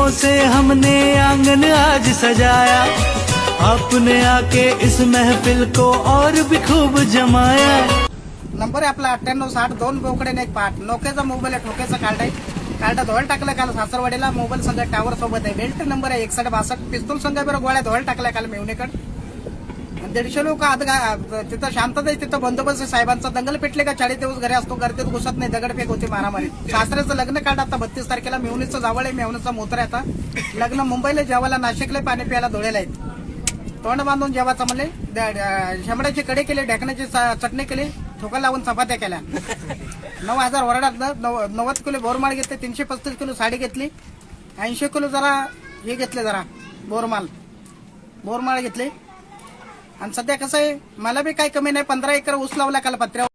फूलों से हमने आंगन आज सजाया, आपने आके इस महफिल को और भी खूब जमाया। नंबर आहे आपला 9860 2 बोकडे आणि 1 पाट. नोकियाचा मोबाईल आहे, ठोक्याचा कार्ड आहे. कार्ड धोळ टाकलं काल सासरवाडीला. मोबाईल संघ टावर सोबत आहे. बेल्ट नंबर आहे 6162. पिस्तूल संघ बरोबर गोळ्या धोळ टाकल्या काल मेवणेकड. 150 लोक आत तिथं शांतता आहे, तिथं बंदोबस्त आहे साहेबांचा. दंगल पेटले का 40 दिवस घरी असतो, गर्दीत घुसत नाही, दगडफेक होती, मारामारी. सासऱ्याचं लग्न काढ आता 32 तारखेला. मेवणीचं जावळ आहे, मेवणीचा मोतर आहे. आता लग्न मुंबईला जेवायला, नाशिकला पाणी प्यायला, धुळेला आहेत. तोंड बांधून जेवायचं म्हणले. शेंबड्याची कडे केली, ढेकण्याची चटणी केली, ठोका लावून चपात्या केल्या. 9,000 वरडात 90 किलो बोरमाळ घेतले, 335 किलो साडी घेतली, 80 किलो जरा हे घेतले, जरा बोरमाळ घेतले. आणि सध्या कसं आहे, मला बी काही कमी नाही. 15 एकर ऊस लावला काल पत्र्यावर.